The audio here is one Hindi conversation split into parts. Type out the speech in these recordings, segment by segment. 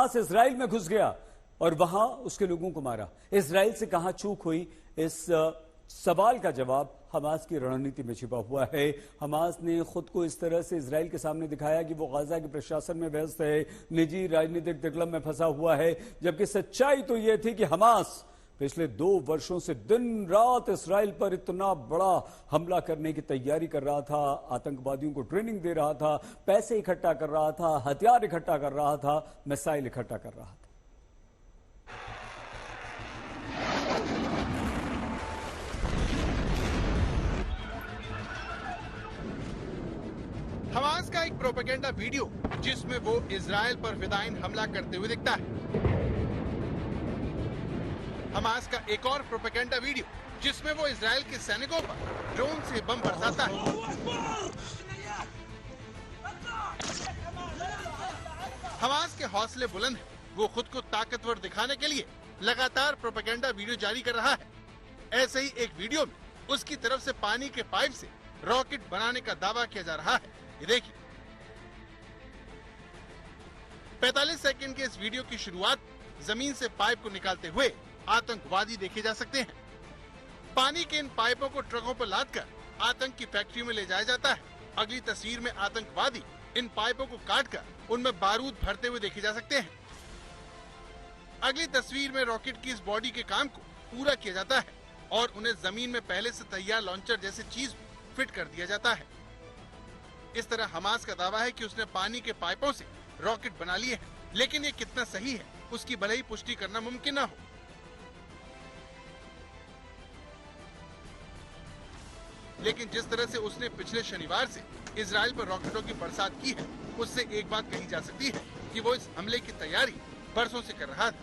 हमास इजराइल में घुस गया और वहां उसके लोगों को मारा। इजराइल से कहां चूक हुई, इस सवाल का जवाब हमास की रणनीति में छिपा हुआ है। हमास ने खुद को इस तरह से इजराइल के सामने दिखाया कि वो गाजा के प्रशासन में व्यस्त है, निजी राजनीतिक दखल में फंसा हुआ है, जबकि सच्चाई तो यह थी कि हमास पिछले 2 वर्षों से दिन रात इस्राइल पर इतना बड़ा हमला करने की तैयारी कर रहा था, आतंकवादियों को ट्रेनिंग दे रहा था, पैसे इकट्ठा कर रहा था, हथियार इकट्ठा कर रहा था, मिसाइल इकट्ठा कर रहा था। हमास का एक प्रोपेगेंडा वीडियो जिसमें वो इजराइल पर फिदायिन हमला करते हुए दिखता है। हमास का एक और प्रोपेगेंडा वीडियो जिसमें वो इजराइल के सैनिकों पर ड्रोन से बम बरसाता है। हमास के हौसले बुलंद हैं, वो खुद को ताकतवर दिखाने के लिए लगातार प्रोपेगेंडा वीडियो जारी कर रहा है। ऐसे ही एक वीडियो में उसकी तरफ से पानी के पाइप से रॉकेट बनाने का दावा किया जा रहा है। ये देखिए 45 सेकंड के इस वीडियो की शुरुआत जमीन से पाइप को निकालते हुए आतंकवादी देखे जा सकते हैं। पानी के इन पाइपों को ट्रकों पर लादकर आतंक की फैक्ट्री में ले जाया जाता है। अगली तस्वीर में आतंकवादी इन पाइपों को काटकर उनमें बारूद भरते हुए देखे जा सकते हैं। अगली तस्वीर में रॉकेट की इस बॉडी के काम को पूरा किया जाता है और उन्हें जमीन में पहले से तैयार लॉन्चर जैसी चीज फिट कर दिया जाता है। इस तरह हमास का दावा है कि उसने पानी के पाइपों से रॉकेट बना लिए हैं, लेकिन ये कितना सही है उसकी भले ही पुष्टि करना मुमकिन न हो। लेकिन जिस तरह से उसने पिछले शनिवार से इजराइल पर रॉकेटों की बरसात की है, उससे एक बात कही जा सकती है कि वो इस हमले की तैयारी बरसों से कर रहा था।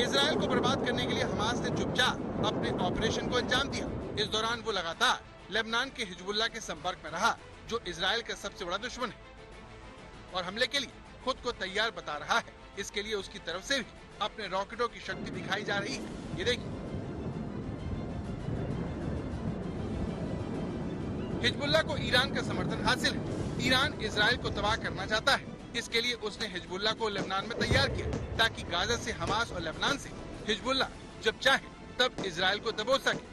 इजराइल को बर्बाद करने के लिए हमास ने चुपचाप अपने ऑपरेशन को अंजाम दिया। इस दौरान वो लगातार लेबनान के हिजबुल्लाह के संपर्क में रहा, जो इजराइल का सबसे बड़ा दुश्मन है, और हमले के लिए खुद को तैयार बता रहा है। इसके लिए उसकी तरफ से भी अपने रॉकेटों की शक्ति दिखाई जा रही है। ये देखिए हिजबुल्लाह को ईरान का समर्थन हासिल है। ईरान इजराइल को तबाह करना चाहता है। इसके लिए उसने हिजबुल्लाह को लेबनान में तैयार किया ताकि गाजा से हमास और लेबनान से हिजबुल्लाह जब चाहे तब इजराइल को दबो सके।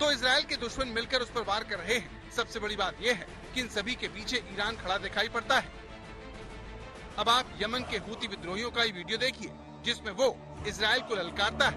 तो इजराइल के दुश्मन मिलकर उस पर वार कर रहे हैं। सबसे बड़ी बात यह है कि इन सभी के पीछे ईरान खड़ा दिखाई पड़ता है। अब आप यमन के हूती विद्रोहियों का ही वीडियो देखिए जिसमें वो इजराइल को ललकारता है।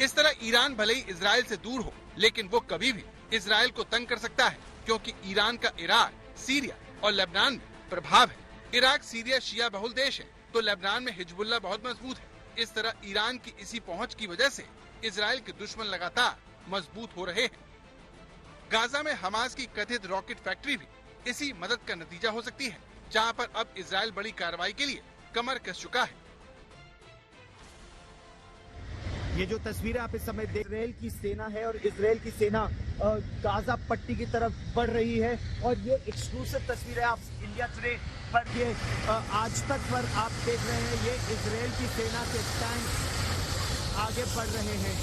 इस तरह ईरान भले ही इजराइल से दूर हो, लेकिन वो कभी भी इजराइल को तंग कर सकता है, क्योंकि ईरान का इराक, सीरिया और लेबनान में प्रभाव है। इराक सीरिया शिया बहुल देश है, तो लेबनान में हिजबुल्लाह बहुत मजबूत है। इस तरह ईरान की इसी पहुंच की वजह से इजराइल के दुश्मन लगातार मजबूत हो रहे हैं। गाजा में हमास की कथित रॉकेट फैक्ट्री भी इसी मदद का नतीजा हो सकती है, जहां पर अब इजराइल बड़ी कार्रवाई के लिए कमर कस चुका है। ये जो तस्वीरें आप इस समय देख रहे हैं, इजराइल की सेना है और इजराइल की सेना गाजा पट्टी की तरफ बढ़ रही है, और ये एक्सक्लूसिव तस्वीरें आप इंडिया टुडे पर, ये आज तक पर आप देख रहे हैं। ये इजराइल की सेना के टैंक आगे बढ़ रहे हैं।